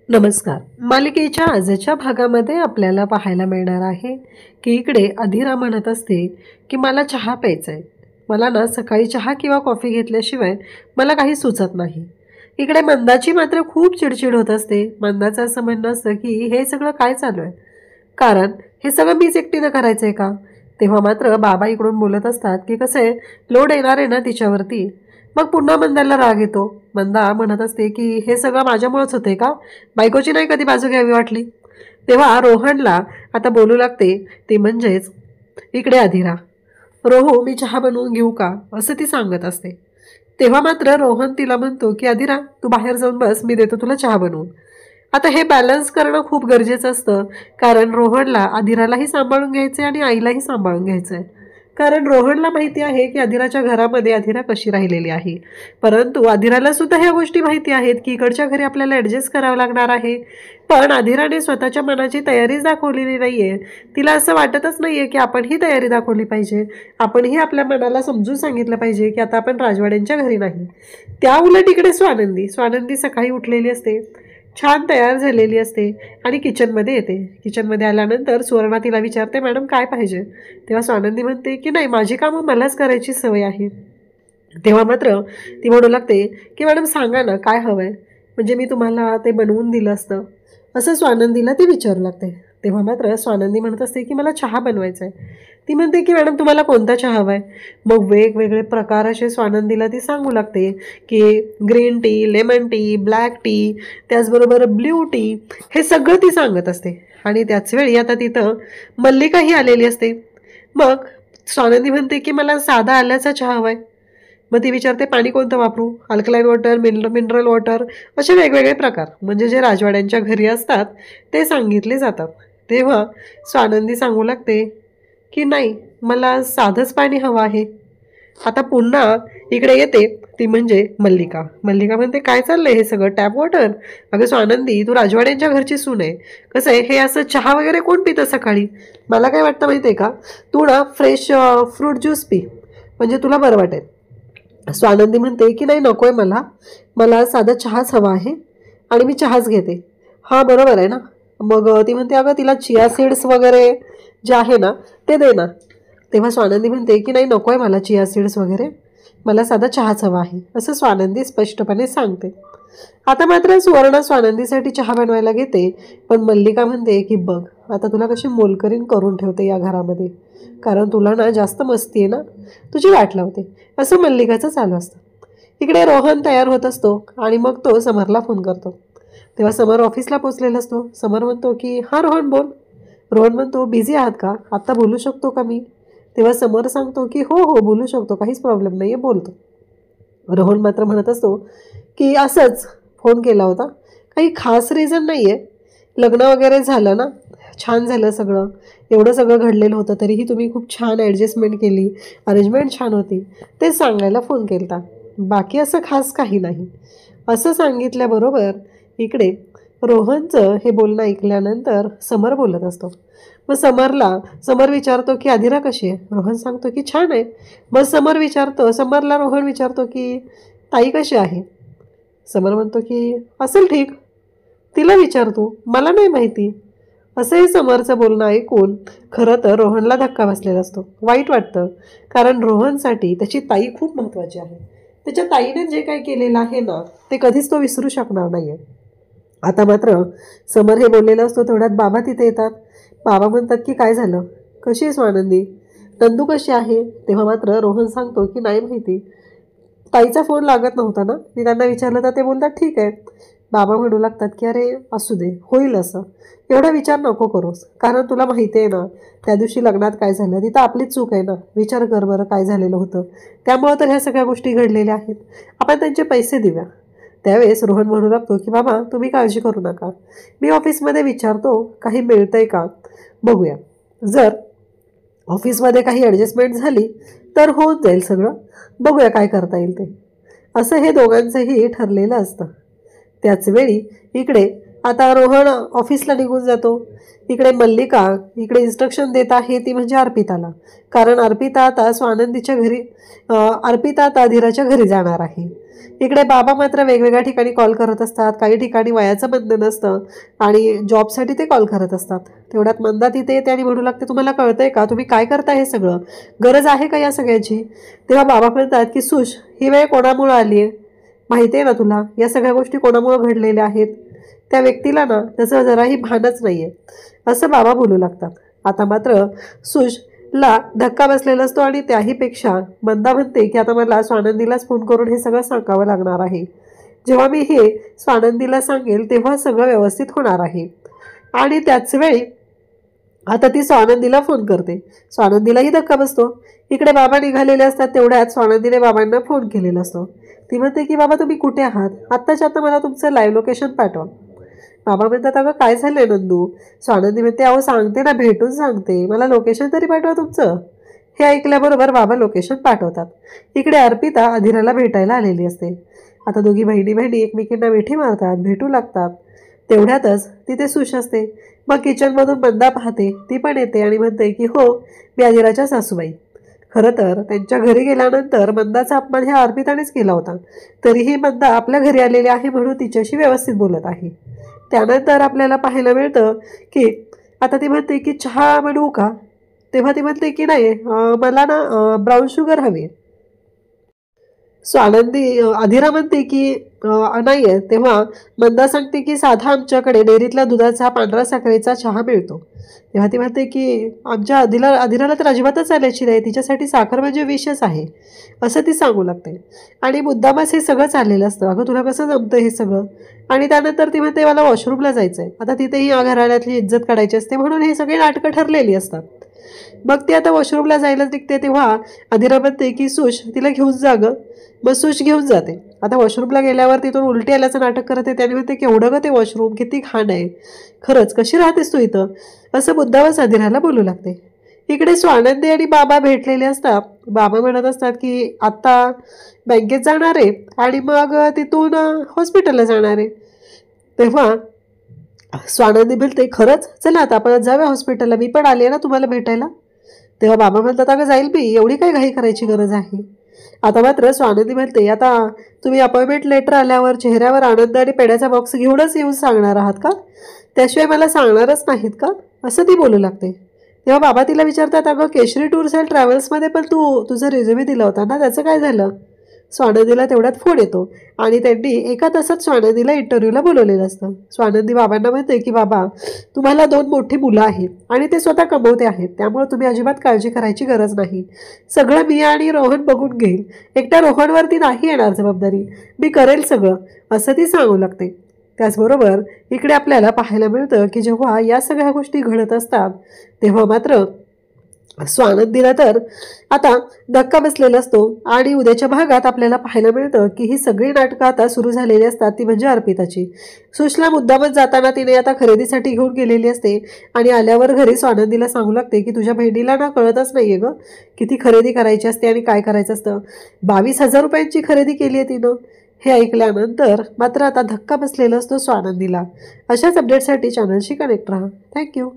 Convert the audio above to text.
नमस्कार. मालिकेच्या आजच्या भागामध्ये आपल्याला पाहायला मिळणार आहे की इकडे अधिरा म्हणत असते की मला चहा प्यायचा आहे. मला ना सकाळी चहा किंवा कॉफी घेतल्याशिवाय मला काही सुचत नाही. इकडे मंदाची मात्र खूप चिडचिड होत असते. मंदाचं असं म्हणणं असतं की हे सगळं काय चालू आहे, कारण हे सगळं मीच एकटीनं करायचं आहे का. तेव्हा मात्र बाबा इकडून बोलत असतात की कसं आहे, लोड येणार आहे ना तिच्यावरती. मग पुन्हा मंदाला राग येतो. मंदा म्हणत असते की हे सगळं माझ्यामुळेच होते का, बायकोची नाही कधी बाजू घ्यावी वाटली. तेव्हा रोहनला आता बोलू लागते, ती म्हणजेच इकडे अधिरा. रोहू मी चहा बनवून घेऊ का असं ती सांगत असते. तेव्हा मात्र रोहन तिला म्हणतो की अधिरा तू बाहेर जाऊन बस, मी देतो तुला चहा बनवून. आता हे बॅलन्स करणं खूप गरजेचं असतं, कारण रोहनला अधिरालाही सांभाळून घ्यायचं आहे आणि आईलाही सांभाळून घ्यायचं आहे. कारण रोहनला माहिती आहे की अधिराच्या घरामध्ये अधिरा कशी राहिलेली आहे, परंतु अधिराला सुद्धा ह्या गोष्टी माहिती आहेत की इकडच्या घरी आपल्याला ॲडजस्ट करावं लागणार आहे. पण अधिराने स्वतःच्या मनाची तयारीच दाखवलेली नाही आहे. तिला असं वाटतच नाही आहे की आपण ही तयारी दाखवली पाहिजे, आपणही आपल्या मनाला समजून सांगितलं पाहिजे की आता आपण राजवाड्यांच्या घरी नाही. त्या उलट इकडे स्वानंदी सकाळी उठलेली असते, छान तयार झालेली असते आणि किचनमध्ये येते. किचनमध्ये आल्यानंतर सुवर्णा तिला विचारते, मॅडम काय पाहिजे. तेव्हा स्वानंदी म्हणते की नाही, माझी कामं मलाच करायची सवय आहे. तेव्हा मात्र ती म्हणू लागते की मॅडम सांगा ना काय हवं आहे, म्हणजे मी तुम्हाला ते बनवून दिलं असतं, असं स्वानंदीला ती विचारू लागते. तेव्हा मात्र स्वानंदी म्हणत असते की मला चहा बनवायचा आहे. ती म्हणते की मॅडम तुम्हाला कोणता चहा हवा आहे. मग वेगवेगळे प्रकार असे स्वानंदीला ती सांगू लागते की green tea, lemon tea, black tea, त्याचबरोबर ब्ल्यू टी, हे सगळं ती सांगत असते. आणि त्याचवेळी आता तिथं मल्लिकाही आलेली असते. मग स्वानंदी म्हणते की मला साधा आल्याचा चहा हवा आहे. मग ती विचारते पाणी कोणतं वापरू, अल्कलाईन वॉटर, मिनरल वॉटर, असे वेगवेगळे प्रकार म्हणजे जे राजवाड्यांच्या घरी असतात ते सांगितले जातात. तेव्हा स्वानंदी सांगू लागते की नाही, मला साधंच पाणी हवं आहे. आता पुन्हा इकडे येते ती म्हणजे मल्लिका. मल्लिका म्हणते काय चाललंय हे सगळं, टॅप वॉटर. अगं स्वानंदी, तू राजवाड्यांच्या घरची सून आहे, कसं आहे हे असं चहा वगैरे कोण पितं सकाळी. मला काय वाटतं माहिती आहे का, तू ना फ्रेश फ्रूट ज्यूस पी, म्हणजे तुला बरं वाटेल. स्वानंदी म्हणते की नाही नको आहे, मला साधा चहाच हवा आहे आणि मी चहाच घेते. हां बरोबर आहे ना. मग ती म्हणते अगं तिला चिया सीड्स वगैरे जे आहे ना ते दे ना. तेव्हा स्वानंदी म्हणते की नाही नको आहे मला चिया सीड्स वगैरे, मला साधा चहाच हवा आहे, असं स्वानंदी स्पष्टपणे सांगते. आता मात्र सुवर्णा स्वानंदीसाठी चहा बनवायला घेते, पण मल्लिका म्हणते की बघ आता तुला कशी मोलकरीण करून ठेवते या घरामध्ये, कारण तुला ना जास्त मस्ती आहे ना, तुझी वाट लावते, असं मल्लिकाचं चालू असतं. इकडे रोहन तयार होत असतो आणि मग तो समरला फोन करतो. तेव्हा समर ऑफिसला पोचलेला असतो. समर म्हणतो की हां रोहन बोल. रोहन म्हणतो बिझी आहात का, आत्ता बोलू शकतो का मी. तेव्हा समर सांगतो की हो हो बोलू शकतो, काहीच प्रॉब्लेम नाही आहे, बोलतो. रोहन मात्र म्हणत असतो की असंच फोन केला होता, काही खास रिझन नाही आहे, लग्न वगैरे झालं ना, छान झालं सगळं, एवढं सगळं घडलेलं होतं तरीही तुम्ही खूप छान ॲडजस्टमेंट केली, अरेंजमेंट छान होती, ते सांगायला फोन केला, बाकी असं खास काही नाही, असं सांगितल्याबरोबर इकडे रोहनचं हे बोलणं ऐकल्यानंतर समर बोलत असतो. मग समर विचारतो की अधिरा कशी आहे. रोहन सांगतो की छान आहे. मग समरला रोहन विचारतो की ताई कशी आहे. समर म्हणतो की असेल ठीक, तिला विचारतो, मला नाही माहिती. असंही समरचं बोलणं ऐकून खरं तर रोहनला धक्का बसलेला असतो, वाईट वाटतं, कारण रोहनसाठी त्याची ताई खूप महत्त्वाची आहे. त्याच्या ताईने जे काही केलेलं आहे ना ते कधीच तो विसरू शकणार नाही आहे. आता मात्र समर हे बोललेलं असतो तेवढ्यात बाबा तिथे येतात. बाबा म्हणतात की काय झालं, कशी आहे स्वानंदी, नंदू कशी आहे. तेव्हा मात्र रोहन सांगतो की नाही माहिती, ताईचा फोन लागत नव्हता ना, मी त्यांना विचारलं तर ते बोलतात ठीक आहे. बाबा म्हणू लागतात की अरे असू दे, होईल असं, एवढा विचार नको करूस, कारण तुला माहिती आहे ना त्या दिवशी लग्नात काय झालं, तिथं आपलीच चूक आहे ना, विचार कर बरं काय झालेलं होतं, त्यामुळं तर ह्या सगळ्या गोष्टी घडलेल्या आहेत, आपण त्यांचे पैसे देऊया. त्यावेळेस रोहन म्हणू लागतो की बाबा तुम्ही काळजी करू नका, मी ऑफिसमध्ये विचारतो काही मिळतंय का, बघूया, जर ऑफिसमध्ये काही ॲडजस्टमेंट झाली तर होत जाईल सगळं, बघूया काय करता येईल ते, असं हे दोघांचंही ठरलेलं असतं. त्याचवेळी इकडे आता रोहन ऑफिसला निघून जातो. इकडे मल्लिका इकडे इन्स्ट्रक्शन देत आहे, ती म्हणजे अर्पिताला. कारण अर्पिता आता स्वानंदीच्या घरी अर्पिता आता अधीराच्या घरी जाणार आहे. इकडे बाबा मात्र वेगवेगळ्या ठिकाणी कॉल करत असतात. काही ठिकाणी वयाचं बंधन असतं आणि जॉबसाठी ते कॉल करत असतात. तेवढ्यात मंदा तिथे येते आणि म्हणू लागते, तुम्हाला कळतंय का, तुम्ही काय करता हे सगळं, गरज आहे का या सगळ्याची? तेव्हा बाबा म्हणतात की सुश, ही वेळ कोणामुळं आली आहे माहिती आहे ना तुला? या सगळ्या गोष्टी कोणामुळं घडलेल्या आहेत? त्या व्यक्तीला ना त्याचं जराही भानच नाही आहे, असं बाबा बोलू लागतात. आता मात्र सुशला धक्का बसलेला असतो आणि त्याहीपेक्षा मंदा म्हणते की आता मला स्वानंदीलाच फोन करून हे सगळं सांगावं लागणार आहे. जेव्हा मी हे स्वानंदीला सांगेल तेव्हा सगळं व्यवस्थित होणार आहे. आणि त्याच वेळी आता ती स्वानंदीला फोन करते. स्वानंदीलाही धक्का बसतो. इकडे बाबा निघालेले असतात. तेवढ्यात स्वानंदीने बाबांना फोन केलेला असतो. ती म्हणते की बाबा तुम्ही कुठे आहात, आत्ताच्या आता मला तुमचं लाईव्ह लोकेशन पाठवा. बाबा म्हणतात, अगं काय झालंय नंदू? स्वानंदी म्हणते, अहो सांगते ना, भेटून सांगते, मला लोकेशन तरी पाठवा तुमचं. हे ऐकल्याबरोबर बाबा लोकेशन पाठवतात. इकडे अर्पिता अधीराला भेटायला आलेली असते. आता दोघी बहिणी बहिणी एकमेकींना मिठी मारतात, भेटू लागतात. तेवढ्यातच तिथे सुश असते. मग किचनमधून मंदा पाहते, ती पण येते आणि म्हणते की हो, मी अधीराच्या सासूबाई. खरं तर त्यांच्या घरी गेल्यानंतर मंदाचा अपमान ह्या अर्पितानेच केला होता. तरीही मंदा आपल्या घरी आलेली आहे म्हणून तिच्याशी व्यवस्थित बोलत आहे. त्यानंतर आपल्याला पाहायला मिळतं की आता ती म्हणते की चहा बनवू का? तेव्हा ती म्हणते की नाही, मला ना ब्राऊन शुगर हवी. स्वानंदी अधीरा म्हणते की नाही आहे. तेव्हा मंदा सांगते की साधा आमच्याकडे डेअरीतल्या दुधाचा पांढरा साखरेचा चहा मिळतो. तेव्हा ती म्हणते की आमच्या अधीराला तर अजिबातच चालायची नाही, तिच्यासाठी साखर म्हणजे विषच आहे, असं ती सांगू लागते. आणि मुद्दामच हे सगळं चाललेलं असतं. अगं तुला कसं जमतं हे सगळं? आणि त्यानंतर ती म्हणते मला वॉशरूमला जायचं आहे. आता तिथेही घराण्यातली इज्जत काढायची असते म्हणून हे सगळे नाटकं ठरलेली असतात. मग ती आता वॉशरूमला जायला निघते. तेव्हा अधीरा म्हणते की सुश तिला घेऊन जा गं. मग सुश घेऊन जाते. आता वॉशरूमला गेल्यावर तिथून उलटी आल्याचं नाटक करते. त्याने म्हणते केवढं गं ते वॉशरूम, किती घाण आहे, खरंच कशी राहतेस तू इथं, असं मुद्दामच अधीराला बोलू लागते. इकडे स्वानंदी आणि बाबा भेटलेले असतात. बाबा म्हणत असतात की आत्ता बँकेत जाणार आहे आणि मग तिथून हॉस्पिटलला जाणार आहे. तेव्हा स्वानंदी बोलते, खरंच, चला आता आपण जाऊया हॉस्पिटलला, मी पण आले ना तुम्हाला भेटायला. तेव्हा बाबा म्हणतात, अगं जाईल मी, एवढी काय घाई करायची गरज आहे? आता मात्र स्वानंदी म्हणते, आता तुम्ही अपॉइंटमेंट लेटर आल्यावर चेहऱ्यावर आनंद आणि पेढ्याचा बॉक्स घेऊनच येऊन सांगणार आहात का? त्याशिवाय मला सांगणारच नाहीत का? असं ती बोलू लागते. तेव्हा बाबा तिला विचारतात, अगं केशरी टूर्स अँड ट्रॅव्हल्समध्ये पण तू तुझा रिझ्युमे दिला होता ना, त्याचं काय झालं? स्वानंदीला तेवढ्यात फोन येतो आणि त्यांनी एका तासात स्वानंदीला इंटरव्ह्यूला बोलवलेलं असतं. स्वानंदी बाबांना म्हणते की बाबा, तुम्हाला 2 मोठी मुलं आहेत आणि ते स्वतः कमवते आहेत, त्यामुळे तुम्ही अजिबात काळजी करायची गरज नाही. सगळं मी आणि रोहन बघून घेईल. एकट्या रोहनवरती नाही येणार जबाबदारी, मी करेल सगळं, असं ती सांगू लागते. त्याचबरोबर इकडे आपल्याला पाहायला मिळतं की जेव्हा या सगळ्या गोष्टी घडत असतात तेव्हा मात्र स्वानंदीला तर आता धक्का बसलेला असतो. आणि उद्याच्या भागात आपल्याला पाहायला मिळतं की ही सगळी नाटकं आता सुरू झालेली असतात, ती म्हणजे अर्पिताची. सुशला मुद्दामच जाताना तिने आता खरेदीसाठी घेऊन गेलेली असते आणि आल्यावर घरी स्वानंदीला सांगू लागते की तुझ्या बहिणीला ना कळतच नाही आहे गं, किती खरेदी करायची असते आणि काय करायचं असतं. 22,000 रुपयांची खरेदी केली आहे तिनं. हे ऐकल्यानंतर मात्र आता धक्का बसलेला असतो स्वानंदीला. अशाच अपडेटसाठी चॅनलशी कनेक्ट राहा. थँक्यू.